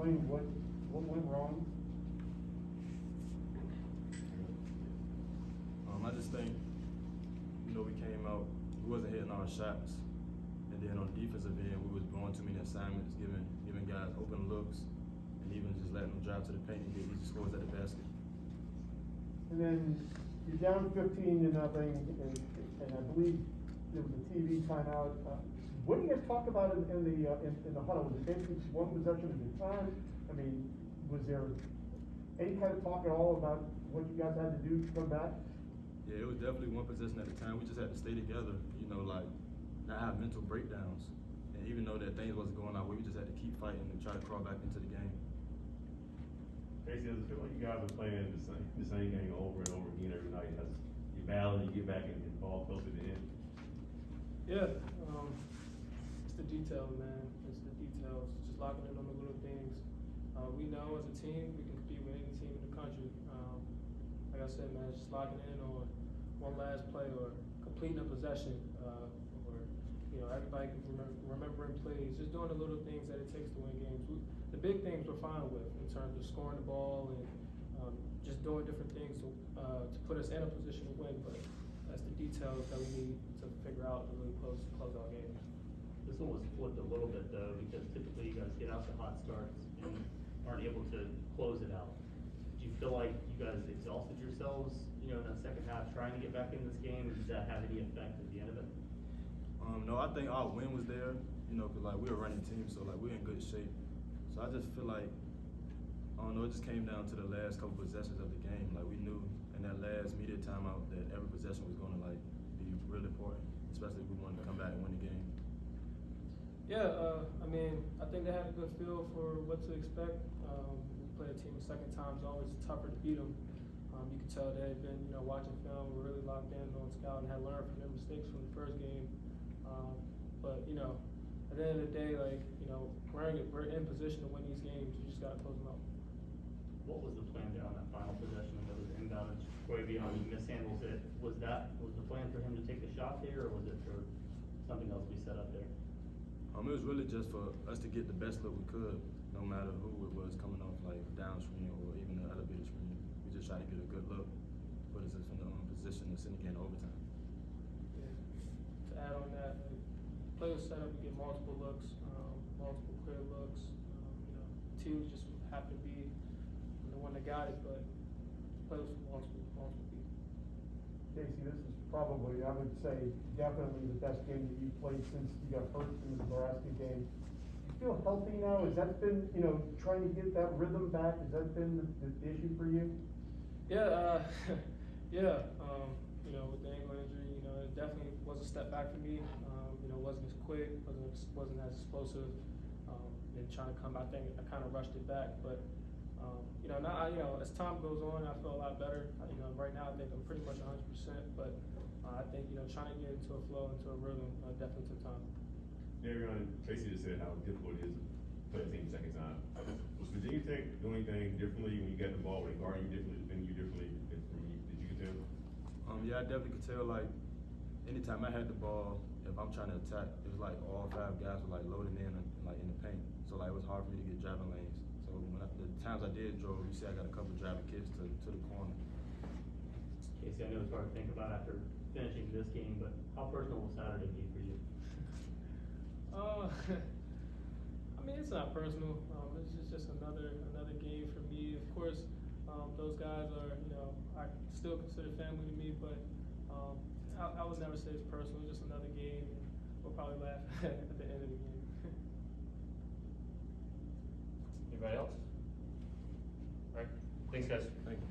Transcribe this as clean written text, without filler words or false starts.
explain what went wrong? I just think, we came out, we wasn't hitting our shots. And then on the defensive end, we was blowing too many assignments, giving guys open looks, and even just letting them drive to the paint and get easy scores at the basket. And then you're down 15-0, and I believe there was a TV timeout. What do you guys talk about in the huddle? Was it basically just one possession at a time? I mean, was there any kind of talk at all about what you guys had to do to come back? Yeah, it was definitely one possession at a time. We just had to stay together, like not have mental breakdowns. And even though that things wasn't going our way, we just had to keep fighting and try to crawl back into the game. Casey, does it feel like you guys are playing the same game over and over again every night? As you battle, you get back and fall close to the end? Yeah, it's the details, man. It's the details. Just locking in on the little things. We know as a team we can compete with any team in the country. Like I said, man, just locking in on one last play or completing a possession, or everybody can remembering plays. Just doing the little things that it takes to win games. The big things we're fine with in terms of scoring the ball and just doing different things to put us in a position to win. But that's the details that we need to figure out to really close our games. This one was flipped a little bit though, because typically you guys get out to hot starts and aren't able to close it out. Do you feel like you guys exhausted yourselves, in that second half trying to get back in this game? Or did that have any effect at the end of it? No, I think our win was there, because we were a running team, so we're in good shape. So I just feel like, I don't know, it just came down to the last couple possessions of the game. We knew in that last media timeout that every possession was going to be really important, especially if we wanted to come back and win the game. Yeah, I think they had a good feel for what to expect. We play a team the second time, it's always tougher to beat them. You can tell they had been, watching film, were really locked in on scout and had learned from their mistakes from the first game. But at the end of the day, we're in position to win these games. You just gotta close them out. What was the plan there on that final possession? It was inbound and Quavion mishandles it. Was the plan for him to take the shot there, or was it for something else we set up there? It was really just for us to get the best look we could, no matter who it was coming off, down screen or even the elevator screen. We just try to get a good look, put us in the position to send again overtime. Yeah. To add on that, play was set up to get multiple looks, multiple clear looks. T just happened to be the one that got it, but play was for multiple people. Casey, this is probably, I would say, definitely the best game that you've played since you got hurt in the Nebraska game. You feel healthy now? Has that been, trying to get that rhythm back, has that been the issue for you? Yeah, with the ankle injury, it definitely was a step back for me. Wasn't as quick, wasn't as explosive. And trying to come, I think I kind of rushed it back. But now, as time goes on, I feel a lot better. Right now I think I'm pretty much 100%. But I think trying to get into a flow, into a rhythm, definitely took time. Everyone, Casey just said how difficult it is to play a team second time. Was Virginia Tech doing anything differently when you got the ball? Were they guarding you differently, defending you differently from you that you could tell? Yeah, I definitely could tell, anytime I had the ball, if I'm trying to attack, it was all 5 guys were loading in and in the paint. So it was hard for me to get driving lanes. So the times I did drove, you see I got a couple driving kids to the corner. Casey, I know it's hard to think about after finishing this game, but how personal will Saturday be for you? It's not personal. It's just another game for me. Of course, those guys are, I still consider family to me, but I would never say it's personal. It's just another game, and we'll probably laugh at the end of the game. Anybody else? All right. Thanks, guys. Thank you.